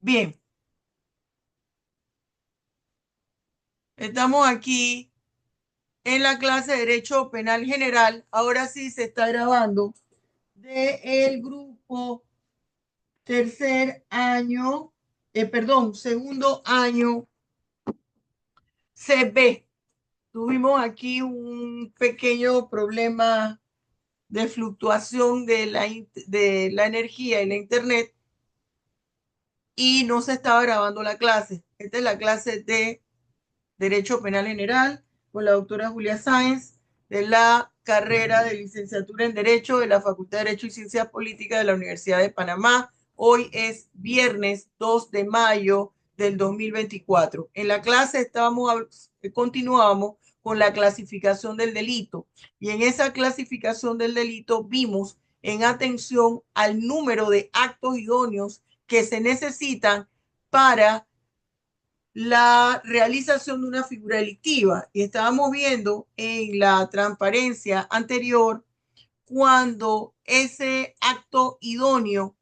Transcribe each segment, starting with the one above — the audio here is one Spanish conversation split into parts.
Bien, estamos aquí en la clase de Derecho Penal General. Ahora sí se está grabando del grupo tercer año, segundo año CB. Tuvimos aquí un pequeño problema de fluctuación de la energía y la internet y no se estaba grabando la clase. Esta es la clase de Derecho Penal General con la doctora Julia Sáenz de la carrera de licenciatura en Derecho de la Facultad de Derecho y Ciencias Políticas de la Universidad de Panamá. Hoy es viernes 2 de mayo del 2024. En la clase continuábamos con la clasificación del delito y en esa clasificación del delito vimos en atención al número de actos idóneos que se necesitan para la realización de una figura delictiva. Y estábamos viendo en la transparencia anterior cuando ese acto idóneo,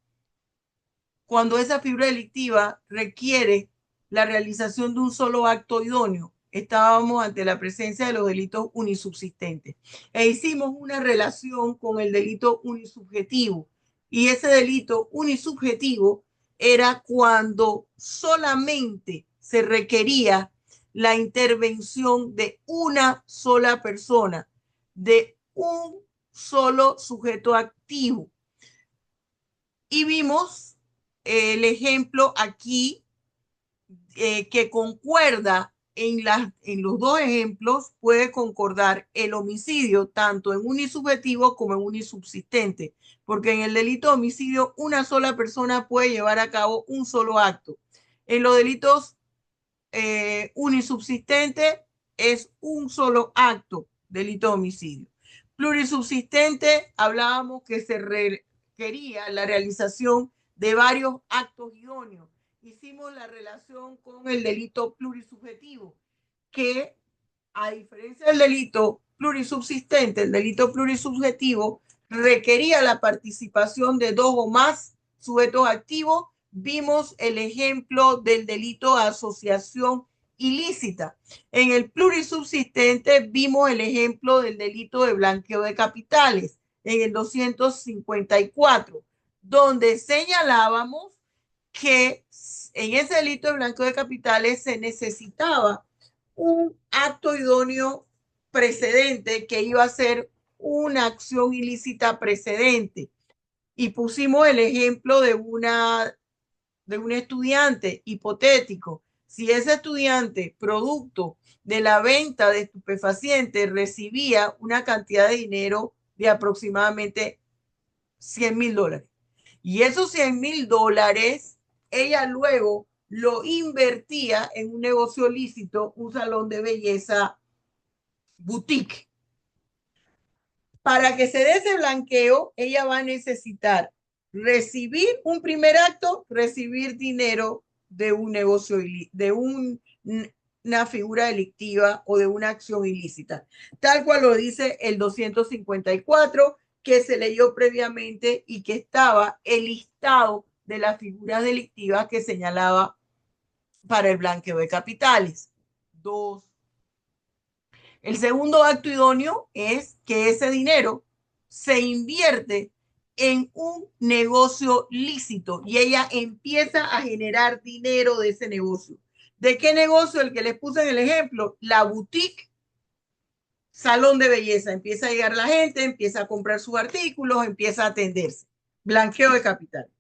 cuando esa figura delictiva requiere la realización de un solo acto idóneo, estábamos ante la presencia de los delitos unisubsistentes. E hicimos una relación con el delito unisubjetivo. Y ese delito unisubjetivo era cuando solamente se requería la intervención de una sola persona, de un solo sujeto activo. Y vimos el ejemplo aquí que concuerda en los dos ejemplos, puede concordar el homicidio tanto en unisubjetivo como en unisubsistente, porque en el delito de homicidio una sola persona puede llevar a cabo un solo acto. En los delitos unisubsistente es un solo acto, delito de homicidio. Plurisubsistente, hablábamos que se requería la realización de varios actos idóneos. Hicimos la relación con el delito plurisubjetivo, que a diferencia del delito plurisubsistente, el delito plurisubjetivo requería la participación de dos o más sujetos activos. Vimos el ejemplo del delito de asociación ilícita. En el plurisubsistente vimos el ejemplo del delito de blanqueo de capitales en el 254, donde señalábamos que en ese delito de blanqueo de capitales se necesitaba un acto idóneo precedente que iba a ser una acción ilícita precedente. Y pusimos el ejemplo de un estudiante hipotético. Si ese estudiante, producto de la venta de estupefacientes, recibía una cantidad de dinero de aproximadamente $100,000. Y esos $100,000, ella luego lo invertía en un negocio lícito, un salón de belleza boutique. Para que se dé ese blanqueo, ella va a necesitar recibir un primer acto, recibir dinero de un negocio, de una figura delictiva o de una acción ilícita, tal cual lo dice el 254 que se leyó previamente y que estaba el listado de las figuras delictivas que señalaba para el blanqueo de capitales. Dos. El segundo acto idóneo es que ese dinero se invierte en un negocio lícito y ella empieza a generar dinero de ese negocio. ¿De qué negocio? El que les puse en el ejemplo, la boutique, salón de belleza. Empieza a llegar la gente, empieza a comprar sus artículos, empieza a atenderse. Blanqueo de capital.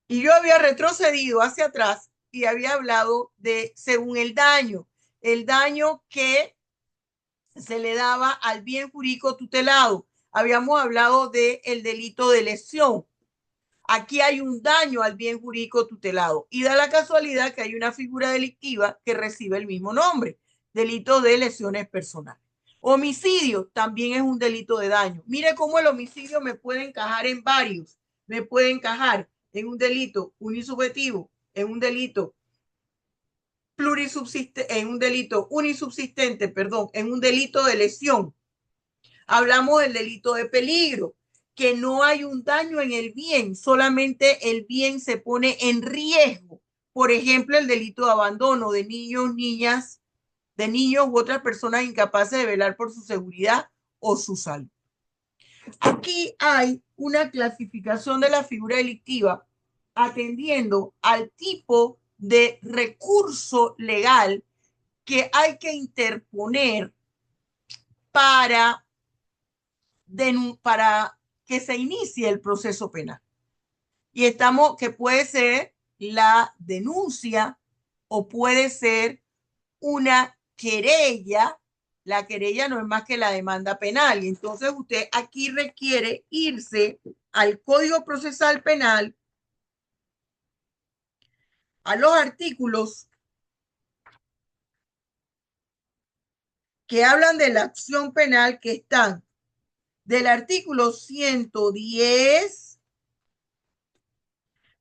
Y yo había retrocedido hacia atrás y había hablado de, según el daño que se le daba al bien jurídico tutelado. Habíamos hablado del delito de lesión. Aquí hay un daño al bien jurídico tutelado y da la casualidad que hay una figura delictiva que recibe el mismo nombre, delito de lesiones personales. Homicidio también es un delito de daño. Mire cómo el homicidio me puede encajar en varios. Me puede encajar en un delito unisubjetivo, en un delito en un delito unisubsistente, perdón, en un delito de lesión. Hablamos del delito de peligro, que no hay un daño en el bien, solamente el bien se pone en riesgo. Por ejemplo, el delito de abandono de niños, niñas, de niños u otras personas incapaces de velar por su seguridad o su salud. Aquí hay una clasificación de la figura delictiva atendiendo al tipo de recurso legal que hay que interponer para, para que se inicie el proceso penal. Y estamos, que puede ser la denuncia o puede ser una querella. La querella no es más que la demanda penal. Y entonces usted aquí requiere irse al Código Procesal Penal, a los artículos que hablan de la acción penal, que están del artículo 110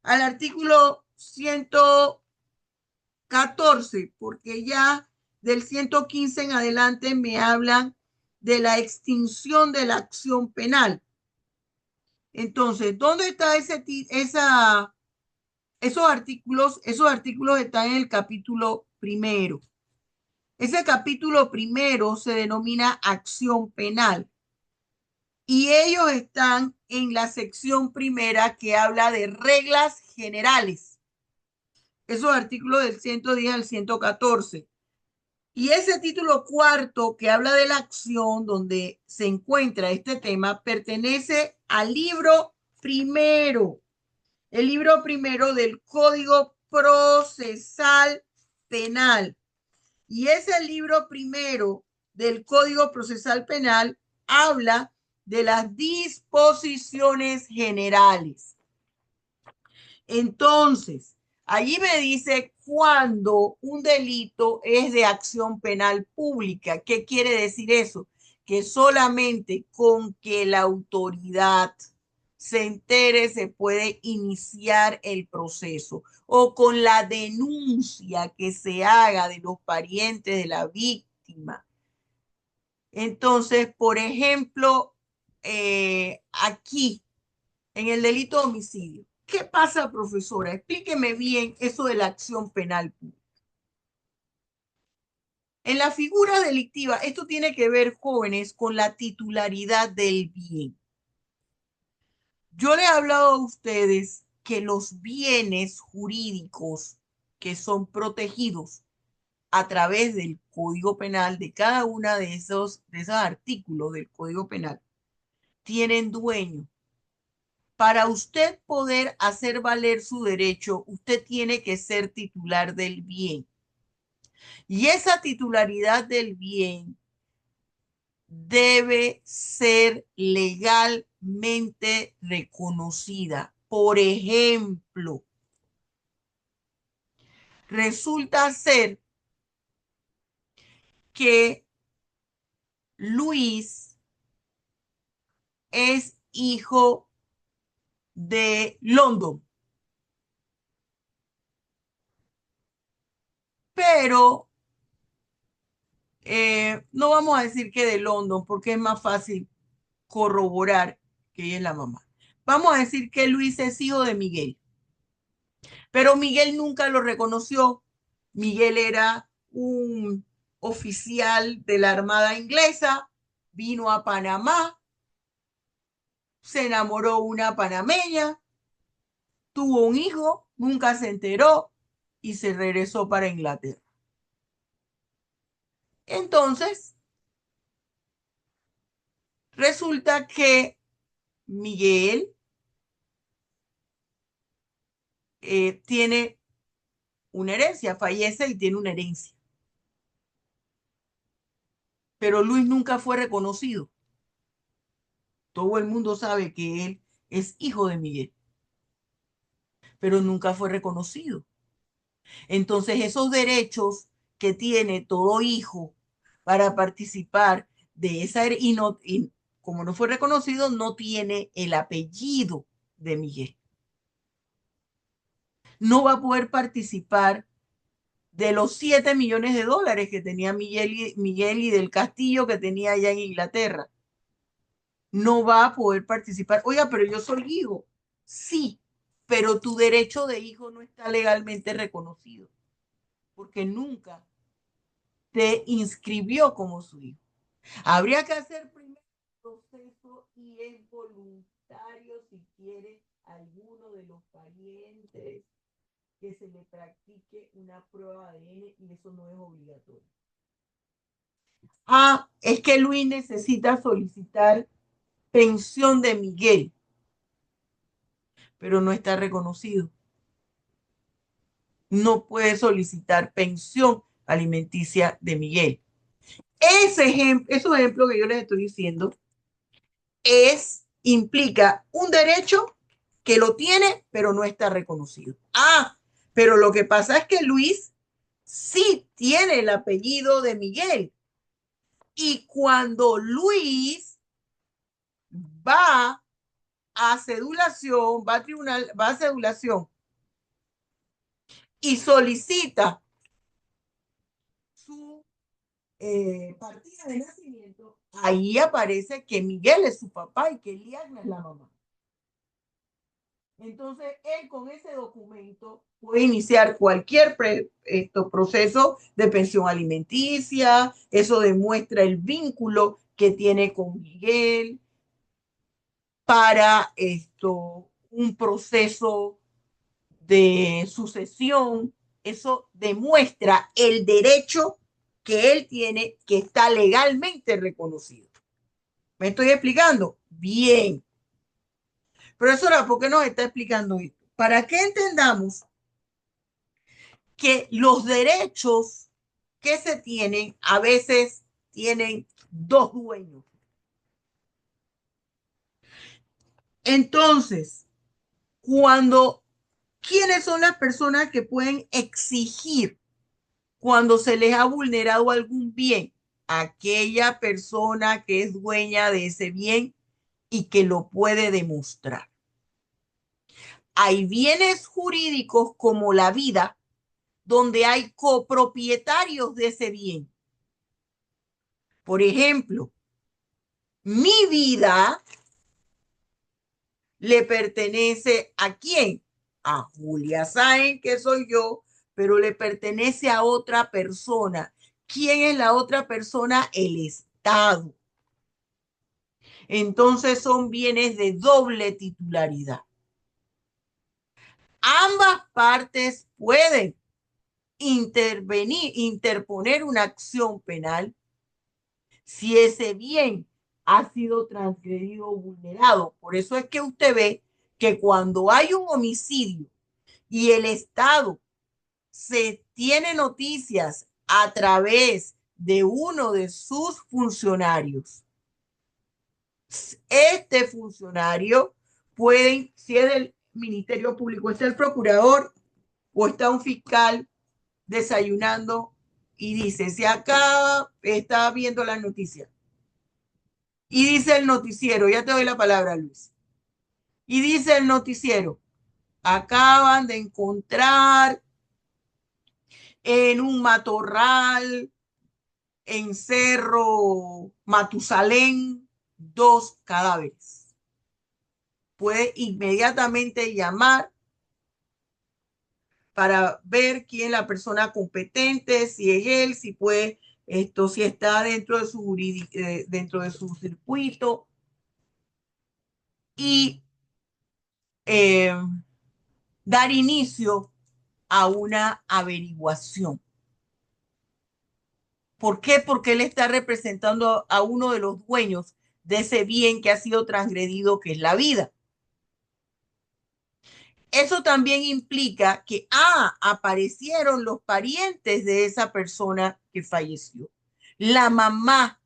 al artículo 114, porque ya del 115 en adelante me hablan de la extinción de la acción penal. Entonces, ¿dónde está esos artículos? Esos artículos están en el capítulo primero. Ese capítulo primero se denomina acción penal y ellos están en la sección primera que habla de reglas generales. Esos artículos del 110 al 114. Y ese título cuarto que habla de la acción donde se encuentra este tema pertenece al libro primero, el libro primero del Código Procesal Penal. Y ese libro primero del Código Procesal Penal habla de las disposiciones generales. Entonces, allí me dice cuando un delito es de acción penal pública. ¿Qué quiere decir eso? Que solamente con que la autoridad se entere se puede iniciar el proceso o con la denuncia que se haga de los parientes de la víctima. Entonces, por ejemplo, aquí en el delito de homicidio. ¿Qué pasa, profesora? Explíqueme bien eso de la acción penal pública. En la figura delictiva, esto tiene que ver, jóvenes, con la titularidad del bien. Yo le he hablado a ustedes que los bienes jurídicos que son protegidos a través del Código Penal, de cada uno de esos artículos del Código Penal, tienen dueño. Para usted poder hacer valer su derecho, usted tiene que ser titular del bien. Y esa titularidad del bien debe ser legalmente reconocida. Por ejemplo, resulta ser que Luis es hijo de London, pero no vamos a decir que de London porque es más fácil corroborar que ella es la mamá. Vamos a decir que Luis es hijo de Miguel, pero Miguel nunca lo reconoció. Miguel era un oficial de la Armada inglesa, vino a Panamá, se enamoró una panameña, tuvo un hijo, nunca se enteró y se regresó para Inglaterra. Entonces, resulta que Miguel tiene una herencia, fallece y tiene una herencia. Pero Luis nunca fue reconocido. Todo el mundo sabe que él es hijo de Miguel, pero nunca fue reconocido. Entonces, esos derechos que tiene todo hijo para participar de esa y como no fue reconocido, no tiene el apellido de Miguel. No va a poder participar de los 7 millones de dólares que tenía Miguel y del castillo que tenía allá en Inglaterra. no va a poder participar. Oiga, pero yo soy hijo. Sí, pero tu derecho de hijo no está legalmente reconocido porque nunca te inscribió como su hijo. Habría que hacer primero el proceso y es voluntario si quiere alguno de los parientes que se le practique una prueba de ADN y eso no es obligatorio. Ah, es que Luis necesita solicitar pensión de Miguel, pero no está reconocido. No puede solicitar pensión alimenticia de Miguel. Esos ejemplos que yo les estoy diciendo implica un derecho que lo tiene, pero no está reconocido. Ah, pero lo que pasa es que Luis sí tiene el apellido de Miguel. Y cuando Luis va a cedulación, va a tribunal, va a cedulación y solicita su partida de nacimiento, ahí aparece que Miguel es su papá y que Liana es la mamá. Entonces, él con ese documento puede iniciar cualquier proceso de pensión alimenticia, eso demuestra el vínculo que tiene con Miguel para un proceso de sucesión, eso demuestra el derecho que él tiene que está legalmente reconocido. ¿Me estoy explicando? Bien. Profesora, ¿por qué nos está explicando esto? Para que entendamos que los derechos que se tienen a veces tienen dos dueños. Entonces, ¿quiénes son las personas que pueden exigir cuando se les ha vulnerado algún bien? Aquella persona que es dueña de ese bien y que lo puede demostrar. Hay bienes jurídicos como la vida, donde hay copropietarios de ese bien. Por ejemplo, mi vida le pertenece ¿a quién? A Julia Sáenz, que soy yo, pero le pertenece a otra persona. ¿Quién es la otra persona? El Estado. Entonces son bienes de doble titularidad. Ambas partes pueden interponer una acción penal si ese bien ha sido transgredido o vulnerado. Por eso es que usted ve que cuando hay un homicidio y el Estado se tiene noticias a través de uno de sus funcionarios, este funcionario puede, si es del Ministerio Público, está el procurador o está un fiscal desayunando y dice, si acá está viendo las noticias y dice el noticiero, ya te doy la palabra, Luis, y dice el noticiero, acaban de encontrar en un matorral en Cerro Matusalén 2 cadáveres. Puede inmediatamente llamar para ver quién es la persona competente, si es él, si puede, si está dentro de su circuito y eh, dar inicio a una averiguación. ¿Por qué? Porque él está representando a uno de los dueños de ese bien que ha sido transgredido, que es la vida. Eso también implica que aparecieron los parientes de esa persona que falleció. La mamá,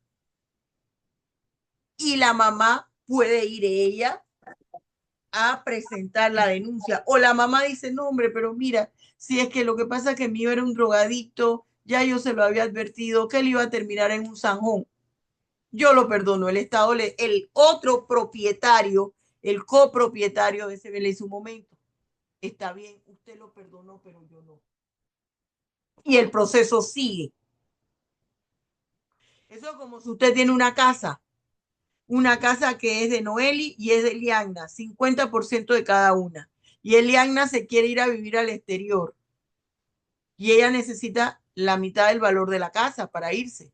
y la mamá puede ir ella a presentar la denuncia. O la mamá dice, no, hombre, pero mira, si es que lo que pasa es que mío era un drogadicto, ya yo se lo había advertido que él iba a terminar en un zanjón. Yo lo perdono, el Estado, el otro propietario, el copropietario de ese bien le hizo un momento. Está bien, usted lo perdonó, pero yo no. Y el proceso sigue. Eso es como si usted tiene una casa que es de Noeli y es de Eliana, 50% de cada una. Y Eliana se quiere ir a vivir al exterior y ella necesita la mitad del valor de la casa para irse.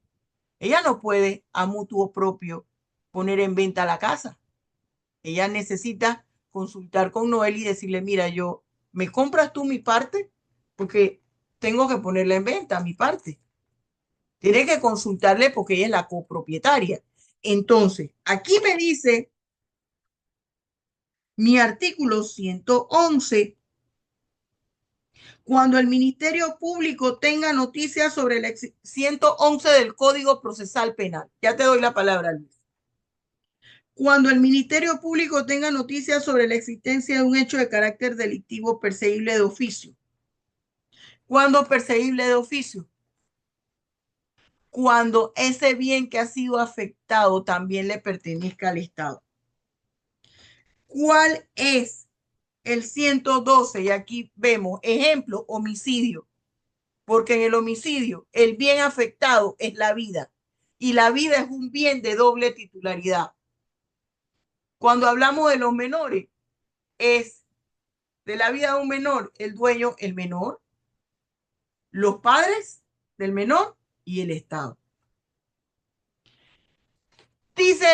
Ella no puede a mutuo propio poner en venta la casa. Ella necesita consultar con Noel y decirle, mira, ¿me compras tú mi parte? Porque tengo que ponerla en venta, mi parte. Tiene que consultarle porque ella es la copropietaria. Entonces, aquí me dice mi artículo 111, cuando el Ministerio Público tenga noticias sobre el 111 del Código Procesal Penal. Ya te doy la palabra, Luis. Cuando el Ministerio Público tenga noticias sobre la existencia de un hecho de carácter delictivo perseguible de oficio. ¿Cuándo perseguible de oficio? Cuando ese bien que ha sido afectado también le pertenezca al Estado. ¿Cuál es el 112? Y aquí vemos, ejemplo, homicidio. Porque en el homicidio el bien afectado es la vida y la vida es un bien de doble titularidad. Cuando hablamos de los menores, es de la vida de un menor, el dueño, el menor, los padres del menor y el Estado. Dice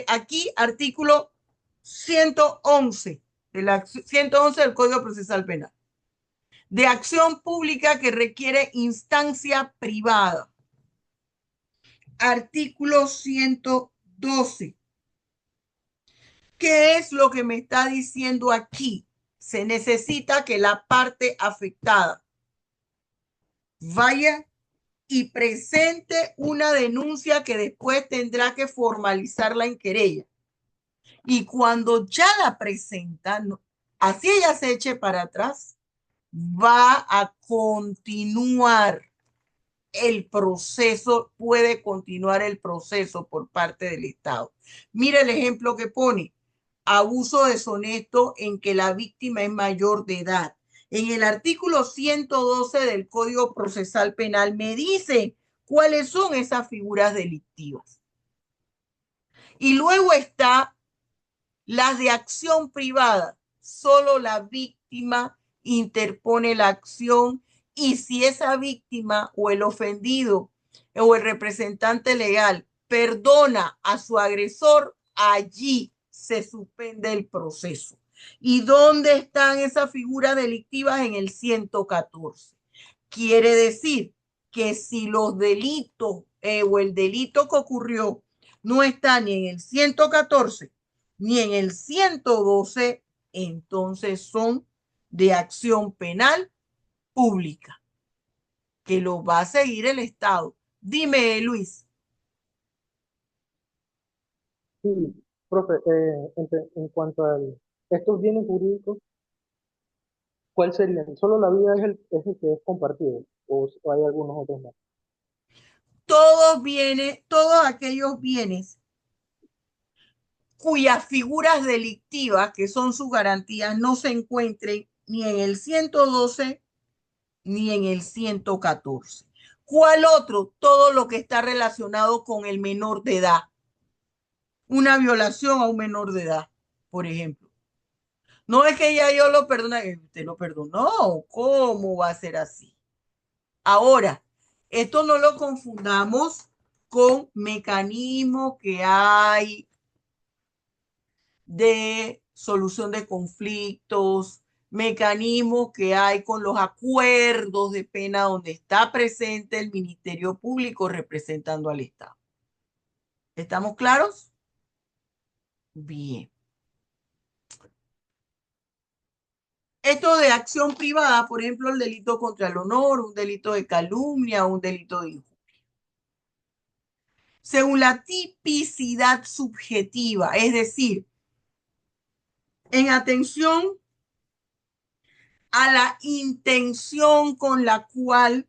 aquí artículo 111 del Código Procesal Penal. De acción pública que requiere instancia privada. Artículo 112. ¿Qué es lo que me está diciendo aquí? Se necesita que la parte afectada vaya y presente una denuncia que después tendrá que formalizarla en querella. Y cuando ya la presenta, así ella se eche para atrás, va a continuar el proceso, puede continuar el proceso por parte del Estado. Mira el ejemplo que pone: abuso deshonesto en que la víctima es mayor de edad. En el artículo 112 del Código Procesal Penal me dice cuáles son esas figuras delictivas. Y luego está las de acción privada. Solo la víctima interpone la acción y si esa víctima o el ofendido o el representante legal perdona a su agresor, allí se suspende el proceso. ¿Y dónde están esas figuras delictivas? En el 114. Quiere decir que si los delitos o el delito que ocurrió no está ni en el 114 ni en el 112, entonces son de acción penal pública, que lo va a seguir el Estado. Dime, Luis. Sí, profe, en cuanto a estos bienes jurídicos, ¿cuál serían? ¿Solo la vida es el que es compartido o hay algunos otros más? Todos aquellos bienes cuyas figuras delictivas, que son sus garantías, no se encuentren ni en el 112 ni en el 114. ¿Cuál otro? Todo lo que está relacionado con el menor de edad. Una violación a un menor de edad, por ejemplo. No es que ya yo lo perdone, usted lo perdonó. ¿Cómo va a ser así? Ahora, esto no lo confundamos con mecanismos que hay de solución de conflictos, mecanismos que hay con los acuerdos de pena donde está presente el Ministerio Público representando al Estado. ¿Estamos claros? Bien. Esto de acción privada, por ejemplo, el delito contra el honor, un delito de calumnia, un delito de injuria. Según la tipicidad subjetiva, es decir, en atención a la intención con la cual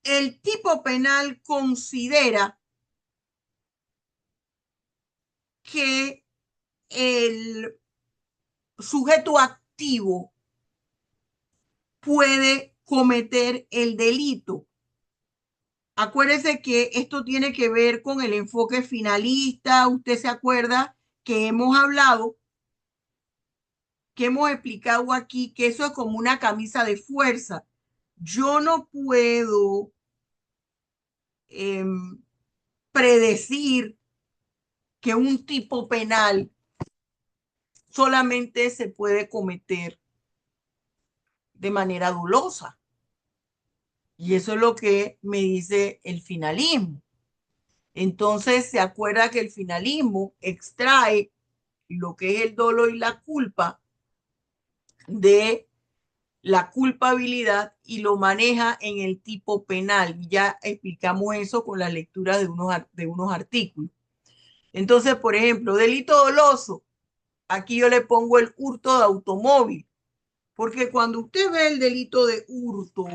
el tipo penal considera que el sujeto activo puede cometer el delito. Acuérdese que esto tiene que ver con el enfoque finalista. Usted se acuerda que hemos hablado, que hemos explicado aquí, que eso es como una camisa de fuerza. Yo no puedo eh, predecir que un tipo penal solamente se puede cometer de manera dolosa. Y eso es lo que me dice el finalismo. Entonces, se acuerda que el finalismo extrae lo que es el dolo y la culpa de la culpabilidad y lo maneja en el tipo penal. Y ya explicamos eso con la lectura de unos artículos. Entonces, por ejemplo, delito doloso. Aquí yo le pongo el hurto de automóvil, porque cuando usted ve el delito de hurto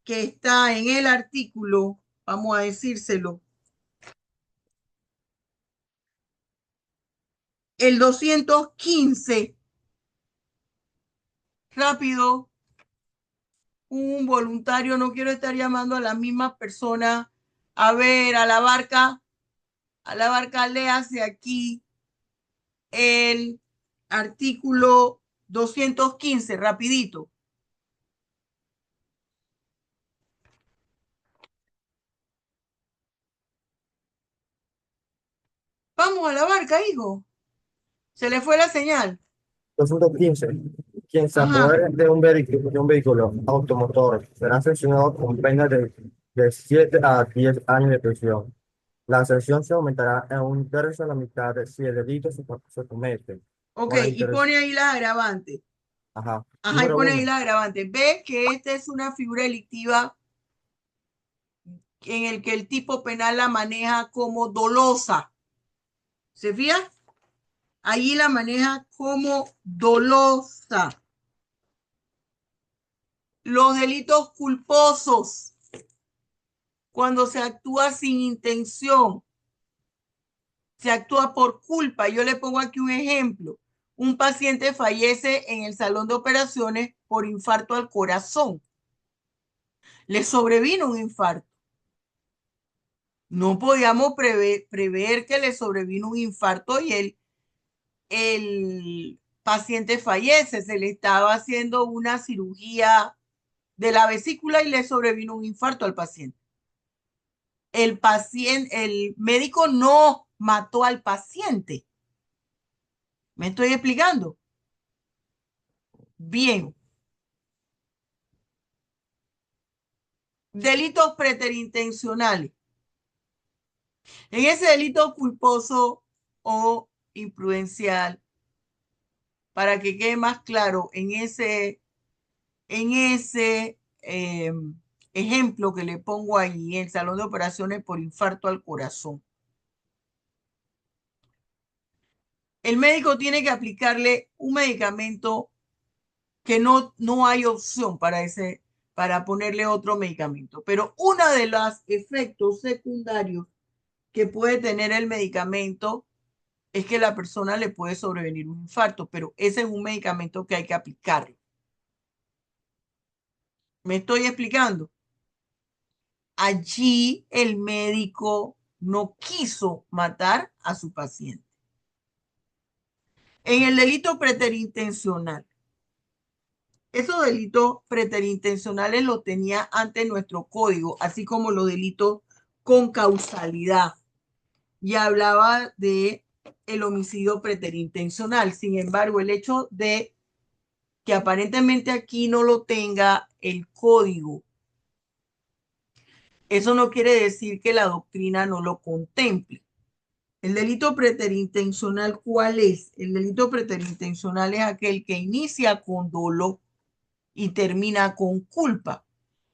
que está en el artículo, vamos a decírselo, el 215, rápido, un voluntario, no quiero estar llamando a la misma persona. A ver, a la barca, léase aquí el artículo 215, rapidito. Vamos a la barca, hijo. Se le fue la señal. 215. Quien se Ajá. apodere de un vehículo automotor será sancionado con pena de 7 a 10 años de prisión. La sanción se aumentará en un tercio a la mitad si el delito se comete Ok, con la y interés. pone ahí las agravantes. Ajá. Ajá, y Número pone ahí uno. las agravantes. Ve que esta es una figura delictiva en el que el tipo penal la maneja como dolosa. ¿Se fija? Allí la maneja como dolosa. Los delitos culposos, cuando se actúa sin intención, se actúa por culpa. Yo le pongo aquí un ejemplo. Un paciente fallece en el salón de operaciones por infarto al corazón. Le sobrevino un infarto. No podíamos prever que le sobrevino un infarto y el paciente fallece. Se le estaba haciendo una cirugía de la vesícula y le sobrevino un infarto al paciente. El médico no mató al paciente. ¿Me estoy explicando? Bien. Delitos preterintencionales. En ese delito culposo o imprudencial, para que quede más claro, en ese ejemplo que le pongo ahí, en el salón de operaciones por infarto al corazón, el médico tiene que aplicarle un medicamento que no hay opción para ponerle otro medicamento. Pero uno de los efectos secundarios que puede tener el medicamento es que la persona le puede sobrevenir un infarto, pero ese es un medicamento que hay que aplicarle. ¿Me estoy explicando? Allí el médico no quiso matar a su paciente. En el delito preterintencional, esos delitos preterintencionales los tenía antes nuestro código, así como los delitos con causalidad. Y hablaba de el homicidio preterintencional. Sin embargo, el hecho de que aparentemente aquí no lo tenga el código, eso no quiere decir que la doctrina no lo contemple. El delito preterintencional, ¿cuál es? El delito preterintencional es aquel que inicia con dolo y termina con culpa.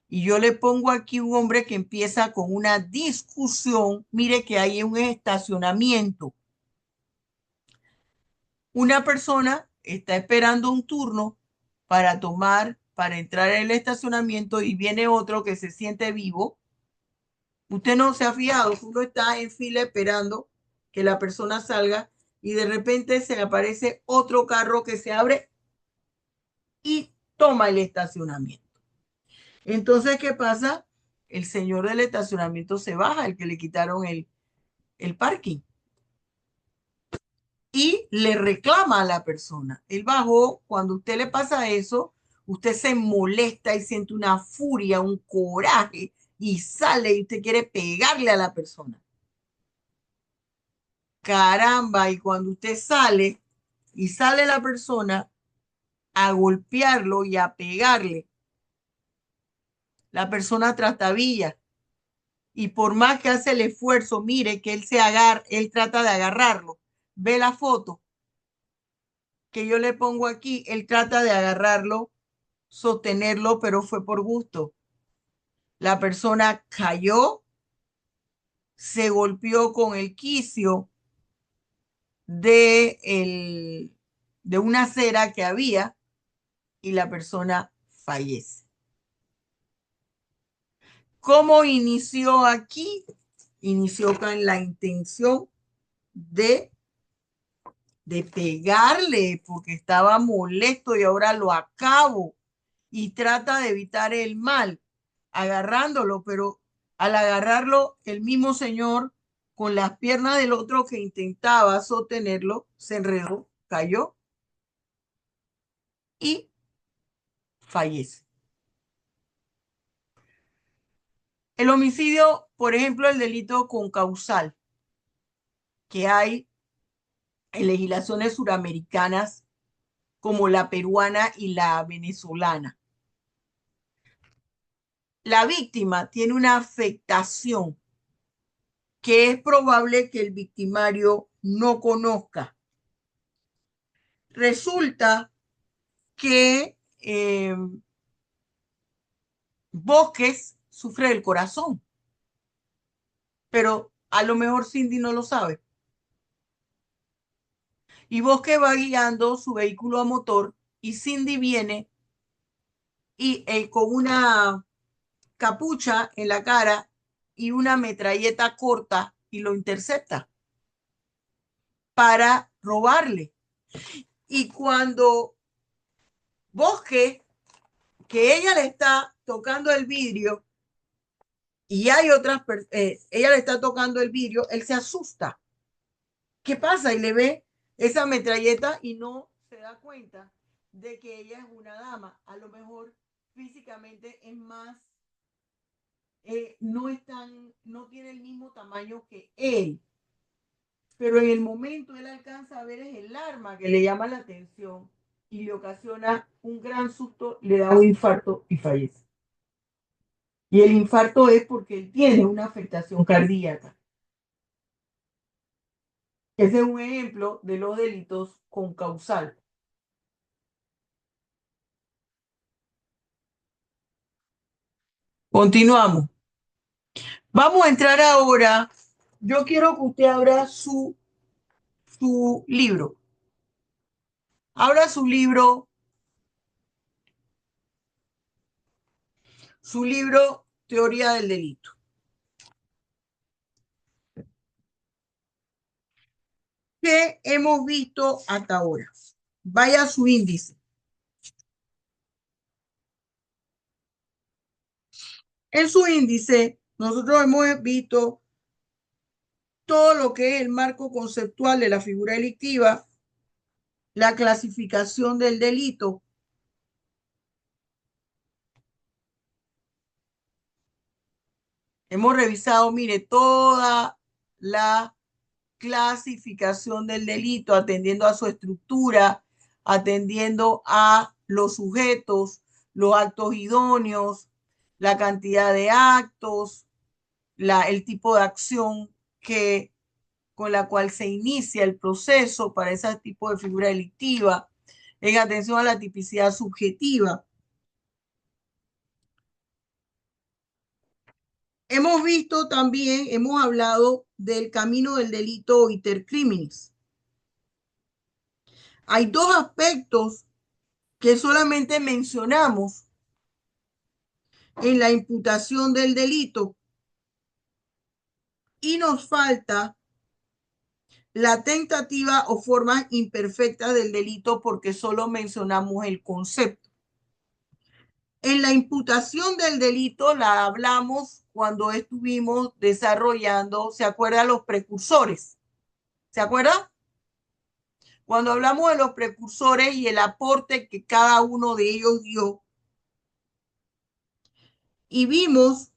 Y yo le pongo aquí un hombre que empieza con una discusión. Mire que hay un estacionamiento. Una persona está esperando un turno para entrar en el estacionamiento y viene otro que se siente vivo. Usted no se ha fijado, uno está en fila esperando que la persona salga y de repente se le aparece otro carro que se abre y toma el estacionamiento. Entonces, ¿qué pasa? El señor del estacionamiento se baja, el que le quitaron el parking, y le reclama a la persona. Él bajó, cuando a usted le pasa eso, usted se molesta y siente una furia, un coraje, y sale y usted quiere pegarle a la persona. Caramba, y cuando usted sale y sale la persona a golpearlo y a pegarle, la persona trastabilla. Y por más que hace el esfuerzo, mire que él trata de agarrarlo. Ve la foto que yo le pongo aquí, él trata de agarrarlo, sostenerlo, pero fue por gusto. La persona cayó, se golpeó con el quicio de una acera que había y la persona fallece. ¿Cómo inició aquí? Inició con la intención de pegarle porque estaba molesto y ahora lo acabo y trata de evitar el mal agarrándolo, pero al agarrarlo el mismo señor con las piernas del otro que intentaba sostenerlo se enredó, cayó y fallece. El homicidio, por ejemplo, el delito concausal que hay en legislaciones suramericanas como la peruana y la venezolana. La víctima tiene una afectación que es probable que el victimario no conozca. Resulta que Bosques sufre del corazón, pero a lo mejor Cindy no lo sabe. Y Bosque va guiando su vehículo a motor y Cindy viene y con una capucha en la cara y una metralleta corta y lo intercepta para robarle. Y cuando Bosque, que ella le está tocando el vidrio y hay ella le está tocando el vidrio, él se asusta. ¿Qué pasa? Y le ve esa metralleta y no se da cuenta de que ella es una dama. A lo mejor físicamente es más, no tiene el mismo tamaño que él. Pero en el momento él alcanza a ver es el arma que le llama la atención y le ocasiona un gran susto, le da un infarto y fallece. Y el infarto es porque él tiene una afectación cardíaca. Ese es un ejemplo de los delitos con causal. Continuamos. Vamos a entrar ahora. Yo quiero que usted abra su libro. Abra su libro Teoría del Delito. ¿Qué hemos visto hasta ahora? Vaya a su índice. En su índice, nosotros hemos visto todo lo que es el marco conceptual de la figura delictiva, la clasificación del delito. Hemos revisado, mire, toda la clasificación del delito, atendiendo a su estructura, atendiendo a los sujetos, los actos idóneos, la cantidad de actos, el tipo de acción con la cual se inicia el proceso para ese tipo de figura delictiva, en atención a la tipicidad subjetiva. Hemos visto también, hemos hablado del camino del delito iter criminis. Hay dos aspectos que solamente mencionamos en la imputación del delito y nos falta la tentativa o forma imperfecta del delito porque solo mencionamos el concepto. En la imputación del delito la hablamos cuando estuvimos desarrollando, ¿se acuerdan los precursores? ¿Se acuerdan? Cuando hablamos de los precursores y el aporte que cada uno de ellos dio, y vimos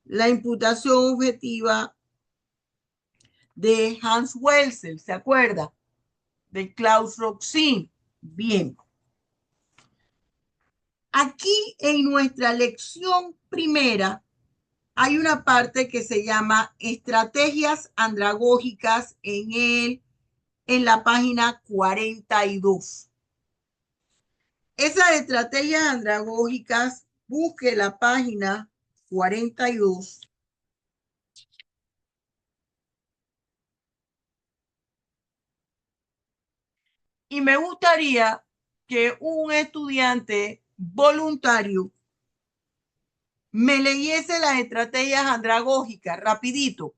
la imputación objetiva de Hans Welsel, ¿se acuerda? De Klaus Roxin. Bien. Aquí en nuestra lección primera hay una parte que se llama estrategias andragógicas en la página 42. Esas estrategias andragógicas, busque la página 42. Y me gustaría que un estudiante voluntario me leyese las estrategias andragógicas, rapidito.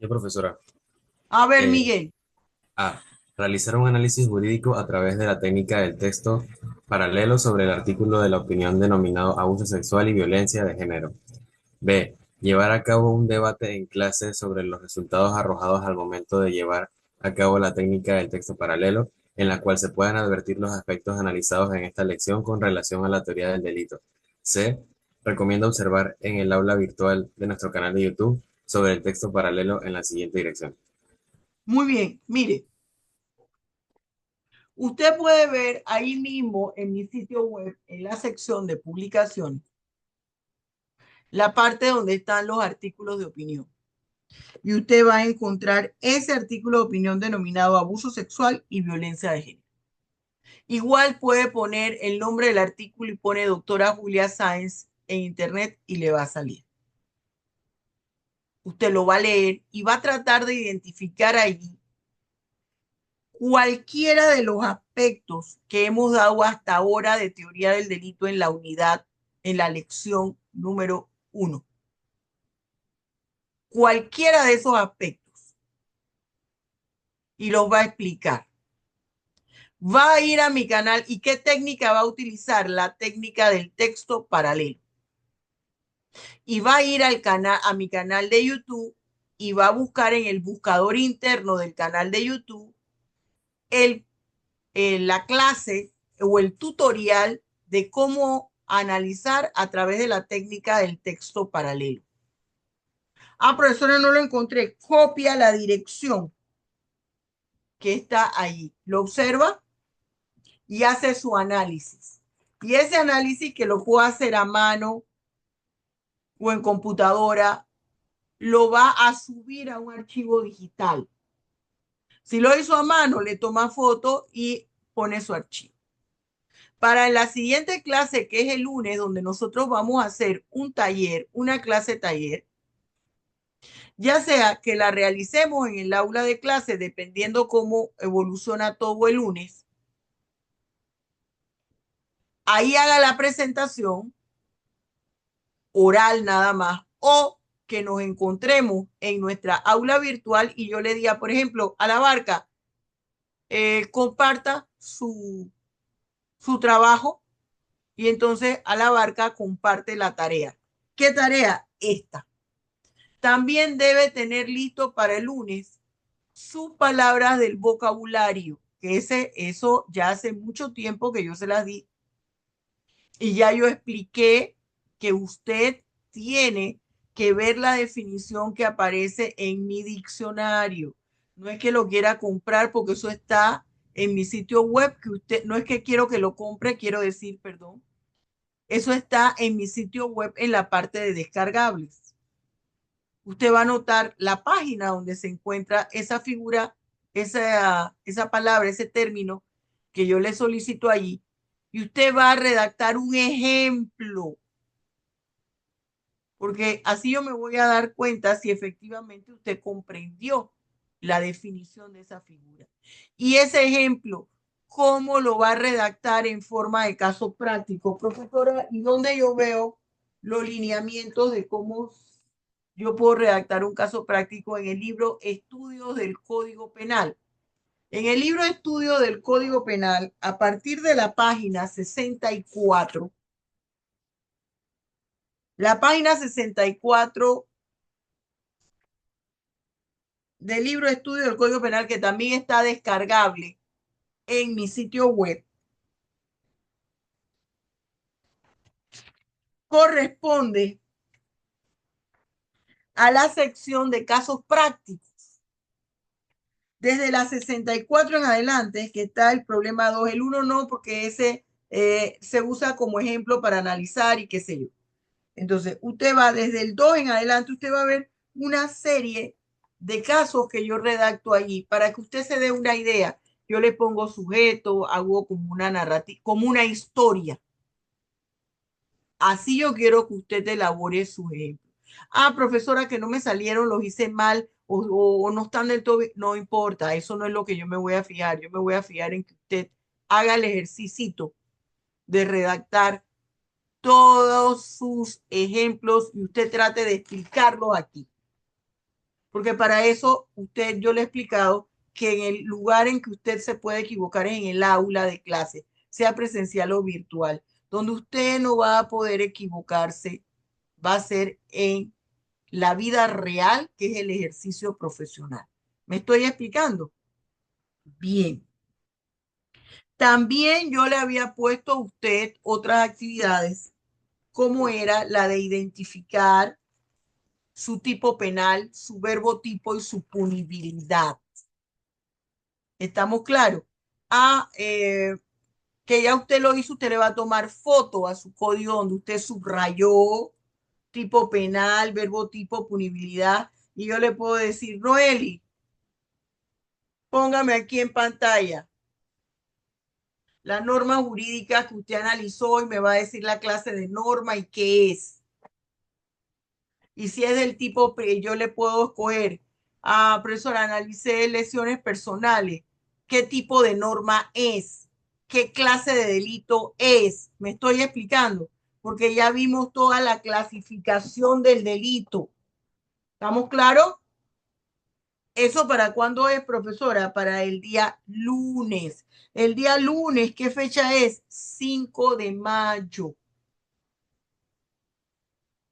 Profesora. A ver, Miguel. A. Realizar un análisis jurídico a través de la técnica del texto paralelo sobre el artículo de la opinión denominado abuso sexual y violencia de género. B. Llevar a cabo un debate en clase sobre los resultados arrojados al momento de llevar a cabo la técnica del texto paralelo, en la cual se puedan advertir los aspectos analizados en esta lección con relación a la teoría del delito. C. Recomienda observar en el aula virtual de nuestro canal de YouTube sobre el texto paralelo en la siguiente dirección. Muy bien, mire. Usted puede ver ahí mismo en mi sitio web, en la sección de publicaciones, la parte donde están los artículos de opinión. Y usted va a encontrar ese artículo de opinión denominado abuso sexual y violencia de género. Igual puede poner el nombre del artículo y pone doctora Julia Sáenz en internet y le va a salir. Usted lo va a leer y va a tratar de identificar allí cualquiera de los aspectos que hemos dado hasta ahora de teoría del delito en la unidad, en la lección número 1. Cualquiera de esos aspectos. Y los va a explicar. Va a ir a mi canal. ¿Y qué técnica va a utilizar? La técnica del texto paralelo. Y va a ir al canal, a mi canal de YouTube y va a buscar en el buscador interno del canal de YouTube la clase o el tutorial de cómo analizar a través de la técnica del texto paralelo. Ah, profesora, no lo encontré. Copia la dirección que está allí. Lo observa y hace su análisis. Y ese análisis que lo puede hacer a mano o en computadora, lo va a subir a un archivo digital. Si lo hizo a mano, le toma foto y pone su archivo. Para la siguiente clase, que es el lunes, donde nosotros vamos a hacer un taller, una clase taller, ya sea que la realicemos en el aula de clase, dependiendo cómo evoluciona todo el lunes, ahí haga la presentación oral nada más, o que nos encontremos en nuestra aula virtual y yo le diga, por ejemplo, a la Barca, comparta su trabajo y entonces a la Barca comparte la tarea. ¿Qué tarea? Esta. También debe tener listo para el lunes sus palabras del vocabulario, que eso ya hace mucho tiempo que yo se las di. Y ya yo expliqué que usted tiene que ver la definición que aparece en mi diccionario. No es que lo quiera comprar porque eso está en mi sitio web, que usted, no es que quiero que lo compre, quiero decir, perdón. Eso está en mi sitio web en la parte de descargables. Usted va a notar la página donde se encuentra esa figura, esa palabra, ese término que yo le solicito allí. Y usted va a redactar un ejemplo, porque así yo me voy a dar cuenta si efectivamente usted comprendió la definición de esa figura. Y ese ejemplo, ¿cómo lo va a redactar en forma de caso práctico, profesora? ¿Y dónde yo veo los lineamientos de cómo yo puedo redactar un caso práctico? En el libro Estudios del Código Penal? En el libro de estudio del Código Penal, a partir de la página 64, la página 64 del libro de estudio del Código Penal, que también está descargable en mi sitio web, corresponde a la sección de casos prácticos. Desde la 64 en adelante, que está el problema 2, el 1 no, porque ese se usa como ejemplo para analizar y qué sé yo. Entonces, usted va desde el 2 en adelante, usted va a ver una serie de casos que yo redacto allí para que usted se dé una idea. Yo le pongo sujeto, hago como una narrativa, como una historia. Así yo quiero que usted elabore sus ejemplos. Ah, profesora, que no me salieron, los hice mal o no están del todo bien. No importa, eso no es lo que yo me voy a fijar. Yo me voy a fijar en que usted haga el ejercicio de redactar todos sus ejemplos y usted trate de explicarlos aquí. Porque para eso usted, yo le he explicado que en el lugar en que usted se puede equivocar es en el aula de clase, sea presencial o virtual. Donde usted no va a poder equivocarse va a ser en la vida real, que es el ejercicio profesional. ¿Me estoy explicando? Bien. También yo le había puesto a usted otras actividades, como era la de identificar su tipo penal, su verbo tipo y su punibilidad. ¿Estamos claros? Ah, que ya usted lo hizo, usted le va a tomar foto a su código donde usted subrayó tipo penal, verbo tipo, punibilidad, y yo le puedo decir, Noeli, póngame aquí en pantalla la norma jurídica que usted analizó y me va a decir la clase de norma y qué es. Y si es del tipo, yo le puedo escoger, profesora, analicé lesiones personales. ¿Qué tipo de norma es? ¿Qué clase de delito es? ¿Me estoy explicando? Porque ya vimos toda la clasificación del delito. ¿Estamos claros? ¿Eso para cuándo es, profesora? Para el día lunes. El día lunes, ¿qué fecha es? 5 de mayo.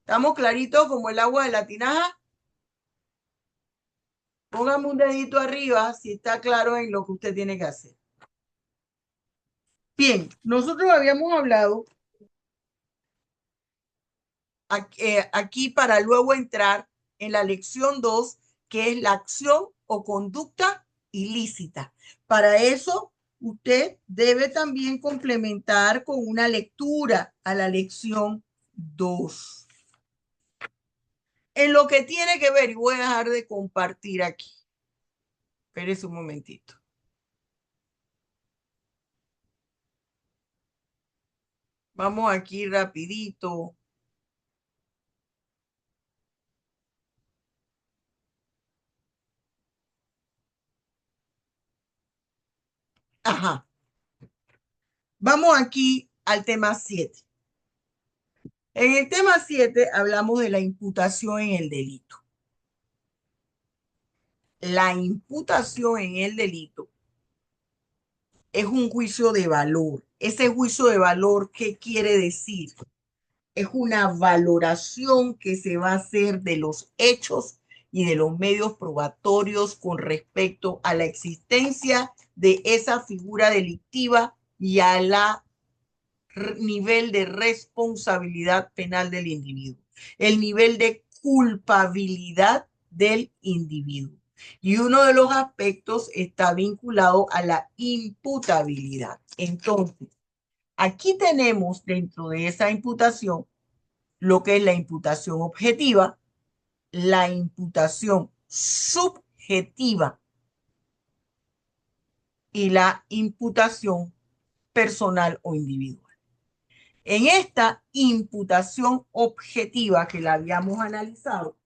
¿Estamos claritos como el agua de la tinaja? Póngame un dedito arriba si está claro en lo que usted tiene que hacer. Bien, nosotros habíamos hablado aquí para luego entrar en la lección 2, que es la acción o conducta ilícita. Para eso, usted debe también complementar con una lectura a la lección 2. En lo que tiene que ver, y voy a dejar de compartir aquí. Espérese un momentito. Vamos aquí rapidito. Ajá. Vamos aquí al tema 7. En el tema 7 hablamos de la imputación en el delito. La imputación en el delito es un juicio de valor. Ese juicio de valor, ¿qué quiere decir? Es una valoración que se va a hacer de los hechos y de los medios probatorios con respecto a la existencia de esa figura delictiva y a la nivel de responsabilidad penal del individuo, el nivel de culpabilidad del individuo. Y uno de los aspectos está vinculado a la imputabilidad. Entonces, aquí tenemos dentro de esa imputación lo que es la imputación objetiva, la imputación subjetiva y la imputación personal o individual. En esta imputación objetiva que la habíamos analizado,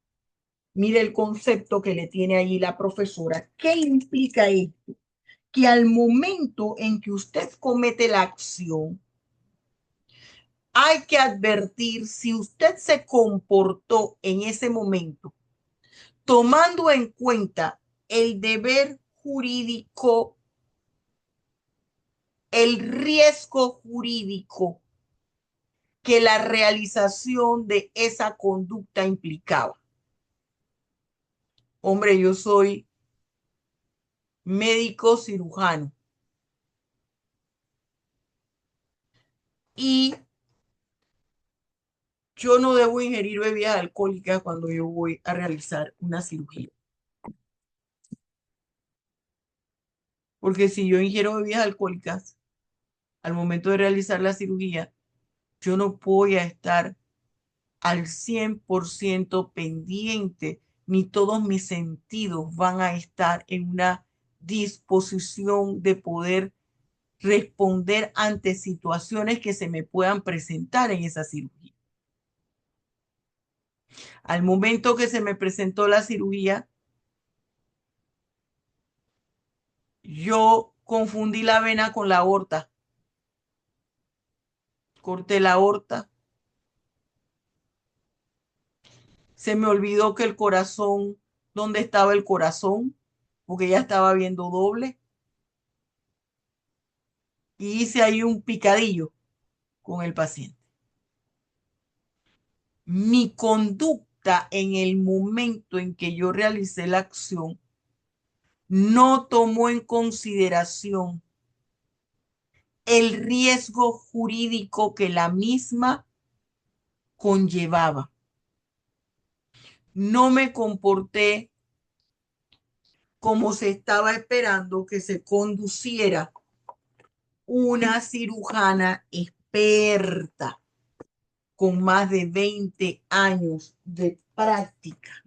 mire el concepto que le tiene ahí la profesora. ¿Qué implica esto? Que al momento en que usted comete la acción, hay que advertir si usted se comportó en ese momento tomando en cuenta el deber jurídico el riesgo jurídico que la realización de esa conducta implicaba. Hombre, yo soy médico cirujano y yo no debo ingerir bebidas alcohólicas cuando yo voy a realizar una cirugía. Porque si yo ingiero bebidas alcohólicas al momento de realizar la cirugía, yo no voy a estar al 100% pendiente, ni todos mis sentidos van a estar en una disposición de poder responder ante situaciones que se me puedan presentar en esa cirugía. Al momento que se me presentó la cirugía, yo confundí la vena con la aorta, corté la aorta, se me olvidó que el corazón, ¿dónde estaba el corazón? Porque ya estaba viendo doble y hice ahí un picadillo con el paciente. Mi conducta en el momento en que yo realicé la acción no tomó en consideración el riesgo jurídico que la misma conllevaba. No me comporté como se estaba esperando que se conduciera una cirujana experta con más de 20 años de práctica.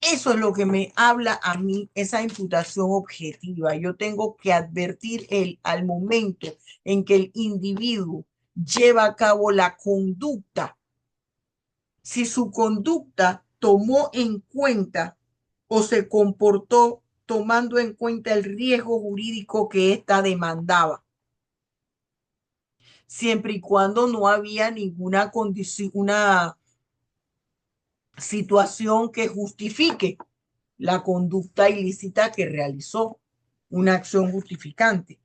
Eso es lo que me habla a mí, esa imputación objetiva. Yo tengo que advertir al momento en que el individuo lleva a cabo la conducta, si su conducta tomó en cuenta o se comportó tomando en cuenta el riesgo jurídico que ésta demandaba, siempre y cuando no había ninguna condición, una situación que justifique la conducta ilícita que realizó, una acción justificante.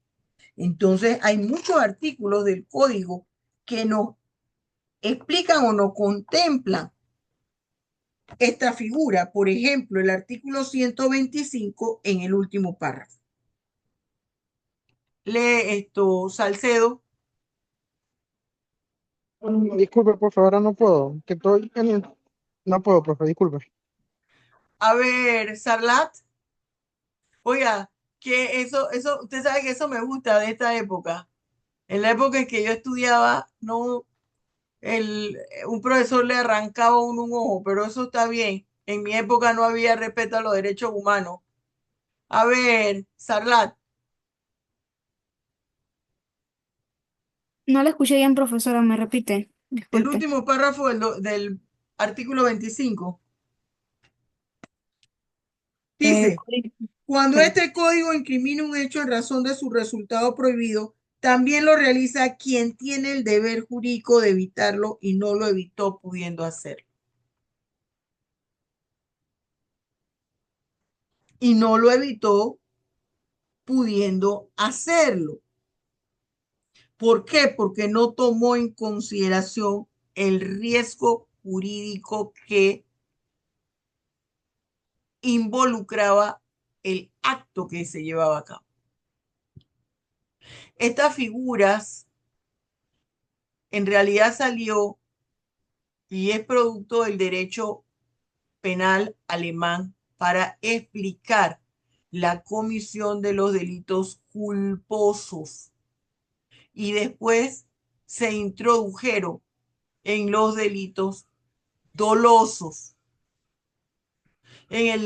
Entonces, hay muchos artículos del código que nos explican o nos contemplan esta figura. Por ejemplo, el artículo 125 en el último párrafo. Lee esto, Salcedo. Disculpe, profe, ahora no puedo, que estoy en no puedo, profe, disculpe. A ver, Sarlat. Oiga, que eso, usted sabe que eso me gusta de esta época. En la época en que yo estudiaba, no, un profesor le arrancaba a uno un ojo, pero eso está bien. En mi época no había respeto a los derechos humanos. A ver, Sarlat, No la escuché bien, profesora, me repite. el Disculpe. último párrafo del artículo 25 dice, Código- cuando ok. este código incrimina un hecho en razón de su resultado prohibido, también lo realiza quien tiene el deber jurídico de evitarlo y no lo evitó pudiendo hacerlo. Y no lo evitó pudiendo hacerlo. ¿Por qué? Porque no tomó en consideración el riesgo jurídico que involucraba el acto que se llevaba a cabo. Estas figuras en realidad salió y es producto del derecho penal alemán para explicar la comisión de los delitos culposos y después se introdujeron en los delitos dolosos. En el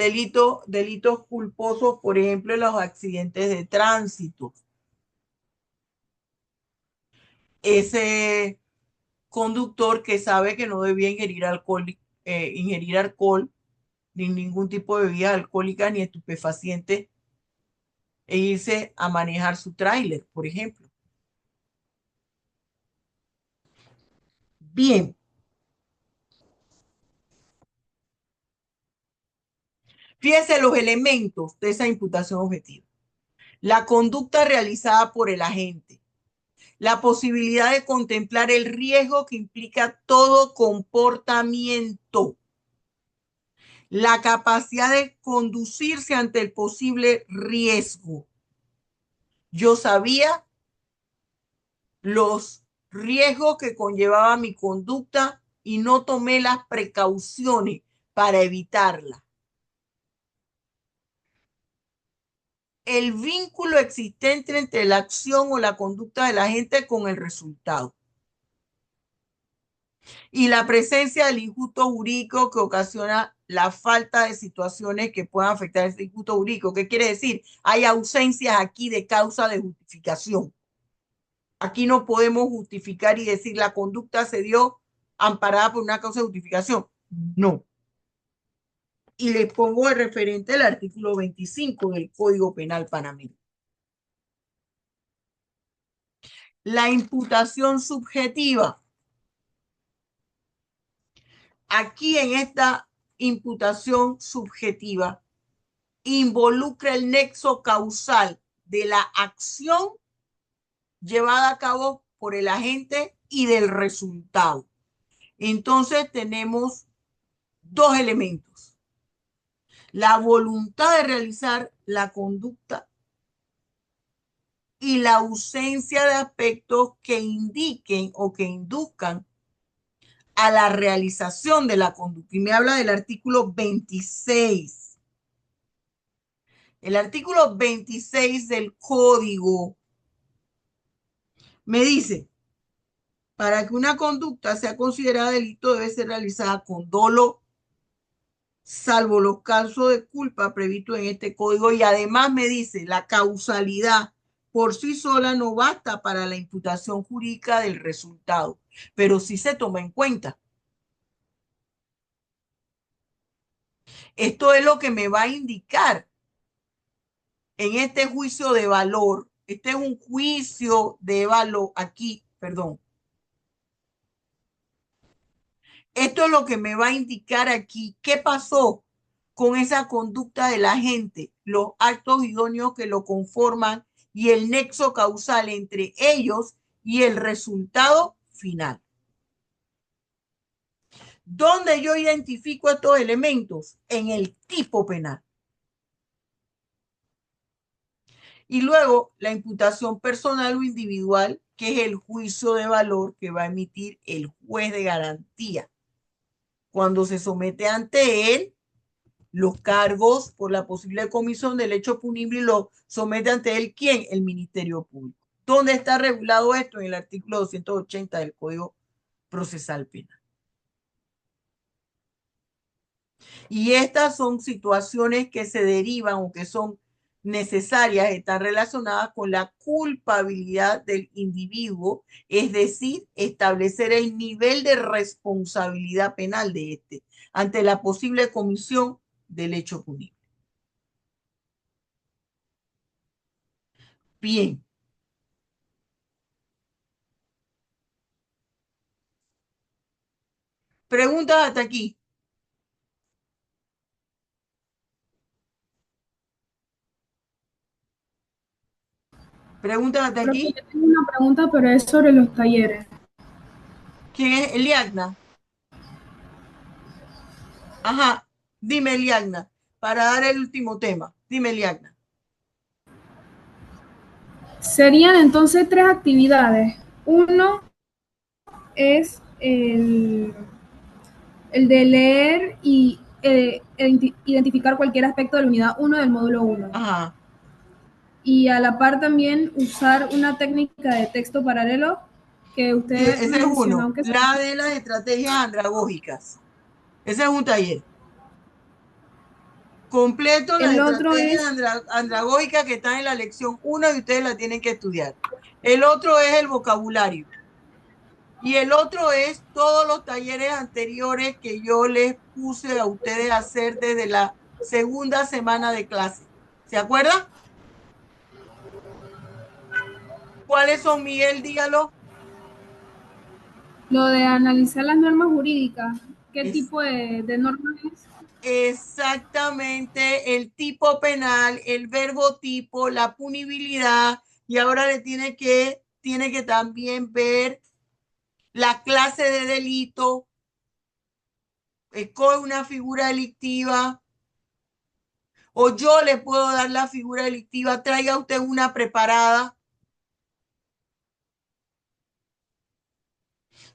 delitos culposos, por ejemplo, en los accidentes de tránsito. Ese conductor que sabe que no debía ingerir alcohol ni ningún tipo de bebida alcohólica ni estupefaciente e irse a manejar su tráiler, por ejemplo. Bien, fíjense los elementos de esa imputación objetiva. la conducta realizada por el agente, la posibilidad de contemplar el riesgo que implica todo comportamiento, la capacidad de conducirse ante el posible riesgo. Yo sabía los riesgos que conllevaba mi conducta y no tomé las precauciones para evitarla. El vínculo existente entre la acción o la conducta de la gente con el resultado. Y la presencia del injusto jurídico que ocasiona la falta de situaciones que puedan afectar ese injusto jurídico. ¿Qué quiere decir? Hay ausencias aquí de causa de justificación. Aquí no podemos justificar y decir la conducta se dio amparada por una causa de justificación. No. Y les pongo de referente el artículo 25 del Código Penal panameño. La imputación subjetiva. Aquí en esta imputación subjetiva involucra el nexo causal de la acción llevada a cabo por el agente y del resultado. Entonces tenemos dos elementos. La voluntad de realizar la conducta y la ausencia de aspectos que indiquen o que induzcan a la realización de la conducta. Y me habla del artículo 26. El artículo 26 del Código me dice, para que una conducta sea considerada delito debe ser realizada con dolo, salvo los casos de culpa previstos en este código. Y además me dice, la causalidad por sí sola no basta para la imputación jurídica del resultado, pero sí se toma en cuenta. Esto es lo que me va a indicar en este juicio de valor. Este es un juicio de valor aquí, perdón. Esto es lo que me va a indicar aquí qué pasó con esa conducta de la gente, los actos idóneos que lo conforman y el nexo causal entre ellos y el resultado final. ¿Dónde yo identifico estos elementos? En el tipo penal. Y luego la imputación personal o individual, que es el juicio de valor que va a emitir el juez de garantía cuando se somete ante él los cargos por la posible comisión del hecho punible y lo somete ante él, ¿quién? El Ministerio Público. ¿Dónde está regulado esto? En el artículo 280 del Código Procesal Penal. Y estas son situaciones que se derivan o que son necesarias, están relacionadas con la culpabilidad del individuo, es decir, establecer el nivel de responsabilidad penal de este ante la posible comisión del hecho punible. Bien. Preguntas hasta aquí. ¿Preguntas hasta Profe, aquí? yo tengo una pregunta, pero es sobre los talleres. ¿Quién es Eliagna? Ajá, dime Eliagna, para dar el último tema. Dime Eliagna. Serían entonces tres actividades. Uno es el de leer y identificar cualquier aspecto de la unidad 1 del módulo 1. Ajá. Y a la par también usar una técnica de texto paralelo que usted Ese es uno. mencionó que La de las estrategias andragógicas. Ese es un taller. Completo las el otro estrategias es andragógicas que están en la lección 1 y ustedes la tienen que estudiar. El otro es el vocabulario. Y el otro es todos los talleres anteriores que yo les puse a ustedes a hacer desde la segunda semana de clase. ¿Se acuerdan? ¿Cuáles son, Miguel? Dígalo. lo de analizar las normas jurídicas. ¿Qué Es, tipo de normas es? exactamente el tipo penal, el verbo tipo, la punibilidad, y ahora tiene que también ver la clase de delito, escoge una figura delictiva, o yo le puedo dar la figura delictiva, traiga usted una preparada,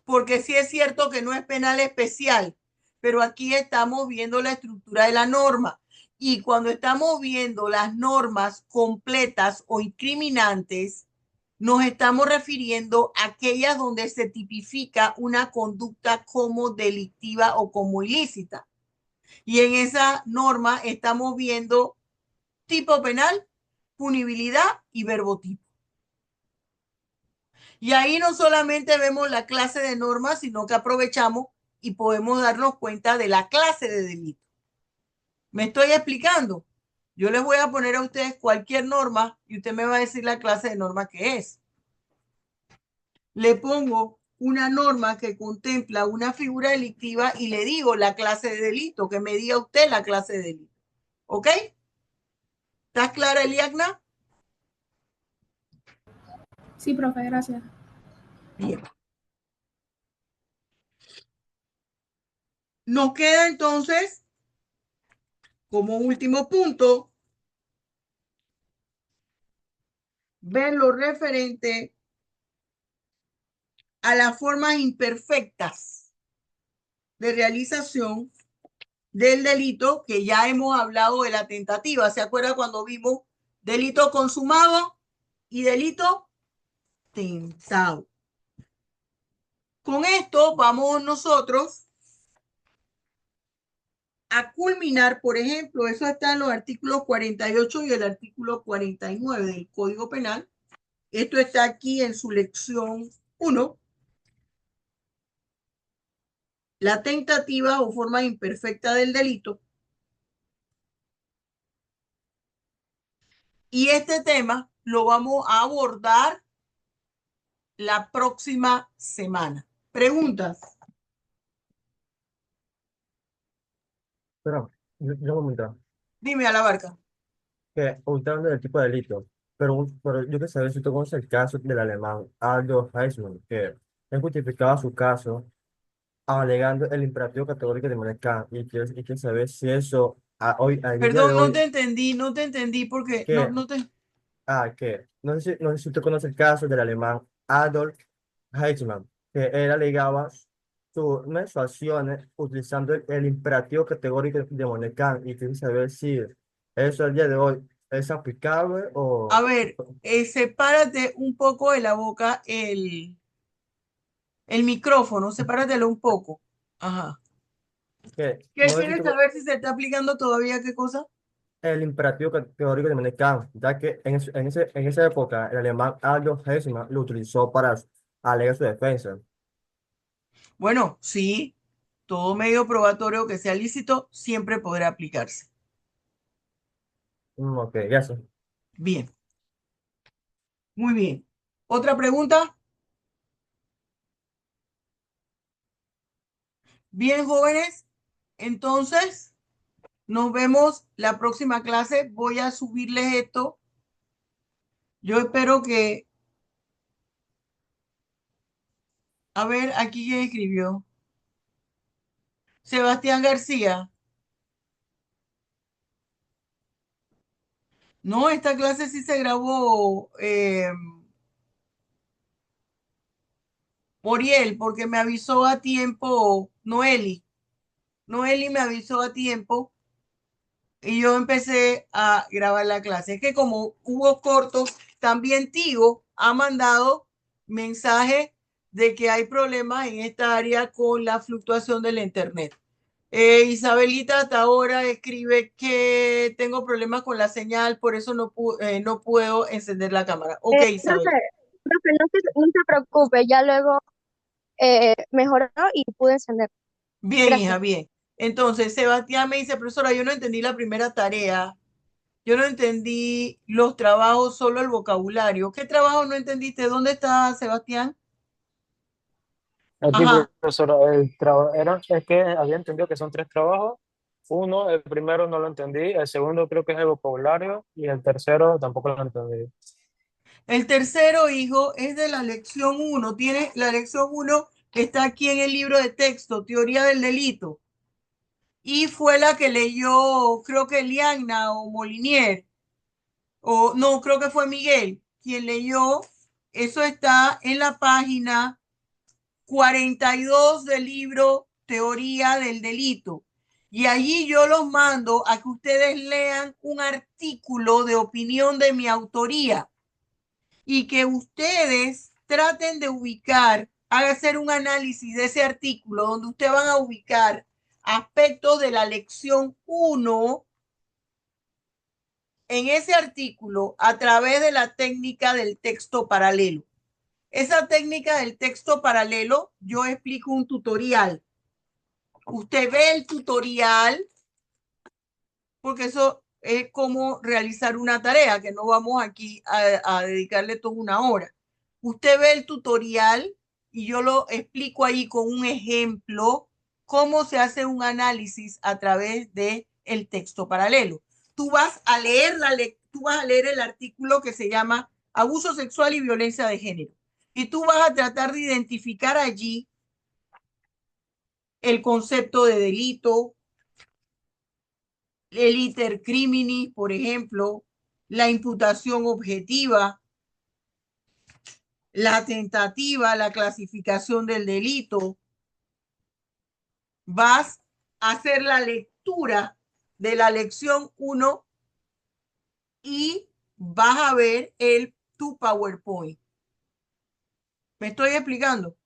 porque sí es cierto que no es penal especial, pero aquí estamos viendo la estructura de la norma. Y cuando estamos viendo las normas completas o incriminantes, nos estamos refiriendo a aquellas donde se tipifica una conducta como delictiva o como ilícita. Y en esa norma estamos viendo tipo penal, punibilidad y verbo tipo. Y ahí no solamente vemos la clase de normas, sino que aprovechamos y podemos darnos cuenta de la clase de delito. ¿Me estoy explicando? Yo les voy a poner a ustedes cualquier norma y usted me va a decir la clase de norma que es. Le pongo una norma que contempla una figura delictiva y le digo la clase de delito, que me diga usted la clase de delito. ¿Ok? ¿Está clara, Eliagna? Sí, profe, gracias. Bien. Nos queda entonces, como último punto, ver lo referente a las formas imperfectas de realización del delito, que ya hemos hablado de la tentativa. ¿Se acuerda cuando vimos delito consumado y delito tentado? Con esto vamos nosotros a culminar, por ejemplo, eso está en los artículos 48 y el artículo 49 del Código Penal. Esto está aquí en su lección 1. La tentativa o forma imperfecta del delito. Y este tema lo vamos a abordar la próxima semana. ¿Preguntas? Pero, yo un momento, Dime a la barca. que usted habla del tipo de delito, pero yo quiero saber si usted conoce el caso del alemán Aldo Heisman, que él justificaba su caso alegando el imperativo categórico de Monecán, y quiero saber si eso, al día de Perdón, hoy, no te entendí porque que, no te... que, no sé si usted conoce el caso del alemán Adolf Eichmann, que él alegaba sus mensuaciones utilizando el imperativo categórico de Monecán, y quiero saber si eso al día de hoy es aplicable A o ver, sepárate un poco de la boca el micrófono, sepáratelo un poco. Ajá. que ¿Qué no es quieres saber si se está aplicando todavía qué cosa? el imperativo categórico de Monecán, ya que en esa época el alemán Aldo Heisman lo utilizó para alegar su defensa. Bueno, sí, todo medio probatorio que sea lícito siempre podrá aplicarse. Ok, gracias. Bien, muy bien. ¿Otra pregunta? Bien, jóvenes. Entonces, nos vemos la próxima clase. Voy a subirles esto. Yo espero que, a ver, aquí quién escribió. Sebastián García. No, esta clase sí se grabó, Moriel, porque me avisó a tiempo Noeli. Noeli me avisó a tiempo y yo empecé a grabar la clase. Es que como hubo cortos, también Tigo ha mandado mensaje de que hay problemas en esta área con la fluctuación del internet. Isabelita hasta ahora escribe que tengo problemas con la señal, por eso no puedo encender la cámara. Ok, Profe, Isabel. no se preocupe, ya luego mejoró y pude encender. Bien, hija, Gracias. bien. Entonces, Sebastián me dice, profesora, yo no entendí la primera tarea. Yo no entendí los trabajos, solo el vocabulario. ¿Qué trabajo no entendiste? ¿Dónde está Sebastián? Aquí, Ajá, profesora, es que había entendido que son tres trabajos Uno, el primero no lo entendí, el segundo creo que es el vocabulario y el tercero tampoco lo entendí. El tercero, hijo, es de la lección 1. Tiene la lección 1 que está aquí en el libro de texto, Teoría del Delito. Y fue la que leyó, creo que Liana o Molinier, o no, creo que fue Miguel quien leyó. Eso está en la página 42 del libro Teoría del Delito. Y allí yo los mando a que ustedes lean un artículo de opinión de mi autoría y que ustedes traten de ubicar, hacer un análisis de ese artículo donde ustedes van a ubicar aspectos de la lección 1 en ese artículo a través de la técnica del texto paralelo. Esa técnica del texto paralelo, yo explico un tutorial. Usted ve el tutorial, porque eso es como realizar una tarea, que no vamos aquí a dedicarle toda una hora. Usted ve el tutorial y yo lo explico ahí con un ejemplo, cómo se hace un análisis a través de el texto paralelo. Tú vas a leer el artículo que se llama Abuso sexual y violencia de género. Y tú vas a tratar de identificar allí el concepto de delito, el iter criminis, por ejemplo, la imputación objetiva, la tentativa, la clasificación del delito. Vas a hacer la lectura de la lección 1 y vas a ver tu PowerPoint. ¿Me estoy explicando,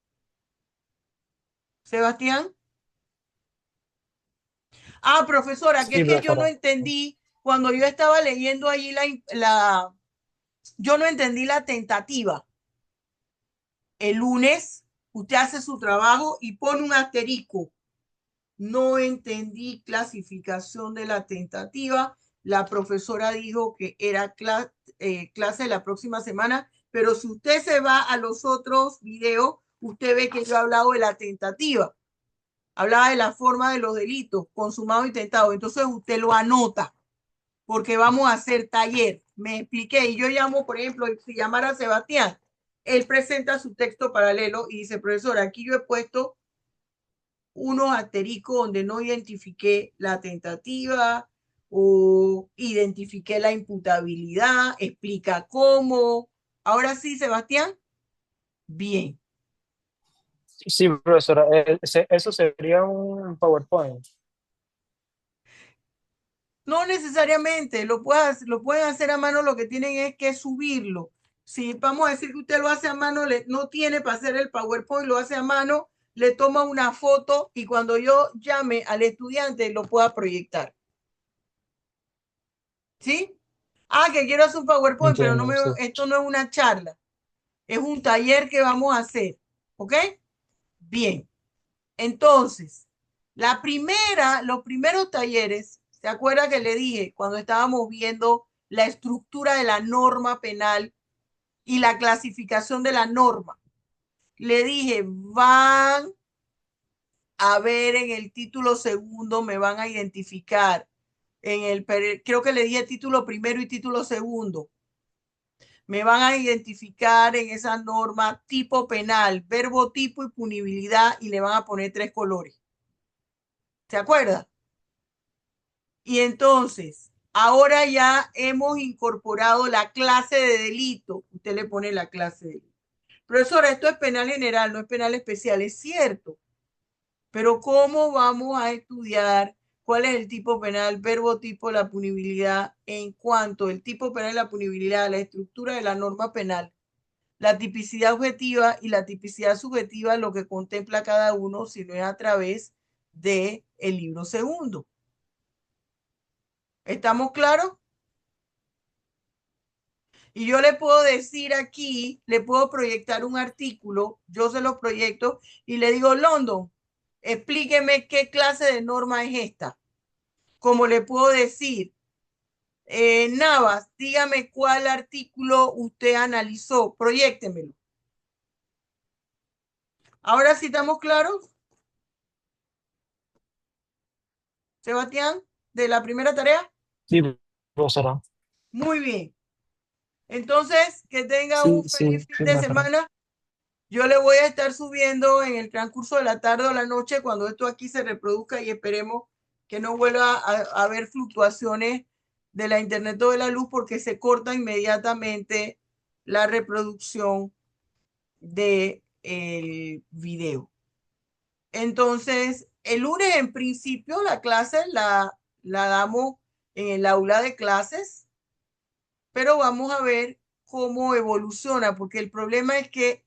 Sebastián? Ah, profesora, que Sí, es que yo no profesora. entendí cuando yo estaba leyendo allí yo no entendí la tentativa. El lunes usted hace su trabajo y pone un asterisco. No entendí clasificación de la tentativa. La profesora dijo que era clase la próxima semana, pero si usted se va a los otros videos, usted ve que yo he hablado de la tentativa. Hablaba de la forma de los delitos, consumado y tentado. Entonces usted lo anota, porque vamos a hacer taller. Me expliqué y yo llamo, por ejemplo, si llamara a Sebastián, él presenta su texto paralelo y dice, profesor, aquí yo he puesto unos asteriscos donde no identifiqué la tentativa o identifiqué la imputabilidad, explica cómo. Ahora sí, Sebastián, bien. Sí, profesora, eso sería un PowerPoint. No necesariamente, lo pueden hacer a mano, lo que tienen es que subirlo. Si vamos a decir que usted lo hace a mano, no tiene para hacer el PowerPoint, lo hace a mano, le toma una foto y cuando yo llame al estudiante lo pueda proyectar. ¿Sí? Ah, que quiero hacer un PowerPoint, pero Entiendo, sí. esto no es una charla, es un taller que vamos a hacer. ¿Ok? Bien. Entonces, los primeros talleres, ¿se acuerda que le dije cuando estábamos viendo la estructura de la norma penal y la clasificación de la norma? Le dije, van a ver en el título segundo, me van a identificar creo que le dije título primero y título segundo. Me van a identificar en esa norma tipo penal, verbo tipo y punibilidad y le van a poner 3 colores. ¿Se acuerda? Y entonces, ahora ya hemos incorporado la clase de delito. Usted le pone la clase de delito. Profesora, esto es penal general, no es penal especial, es cierto. Pero ¿cómo vamos a estudiar cuál es el tipo penal, verbo tipo, la punibilidad en cuanto el tipo penal y la punibilidad, la estructura de la norma penal, la tipicidad objetiva y la tipicidad subjetiva, lo que contempla cada uno, si no es a través del libro segundo? ¿Estamos claros? Y yo le puedo decir aquí, le puedo proyectar un artículo, yo se lo proyecto y le digo, London, explíqueme qué clase de norma es esta. Como le puedo decir, Navas, dígame cuál artículo usted analizó, proyéctemelo. Ahora sí estamos claros. Sebastián, de la primera tarea. Sí, profesora. Muy bien. Entonces, que tenga Sí, un sí, feliz fin sí, de maestra. semana. Yo le voy a estar subiendo en el transcurso de la tarde o la noche cuando esto aquí se reproduzca y esperemos que no vuelva a haber fluctuaciones de la internet o de la luz porque se corta inmediatamente la reproducción del video. Entonces, el lunes en principio la clase la damos en el aula de clases, pero vamos a ver cómo evoluciona, porque el problema es que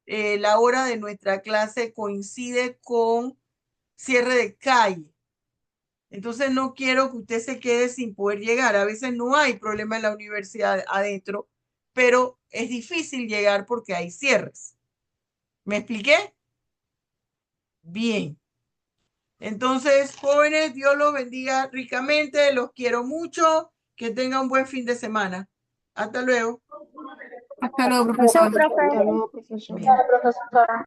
la hora de nuestra clase coincide con cierre de calle. Entonces no quiero que usted se quede sin poder llegar. A veces no hay problema en la universidad adentro, pero es difícil llegar porque hay cierres. ¿Me expliqué? Bien. Entonces, jóvenes, Dios los bendiga ricamente. Los quiero mucho. Que tengan un buen fin de semana. Hasta luego. Hasta luego, Chao, profesor. profe. Hasta luego, profesor. Bien. Profesora.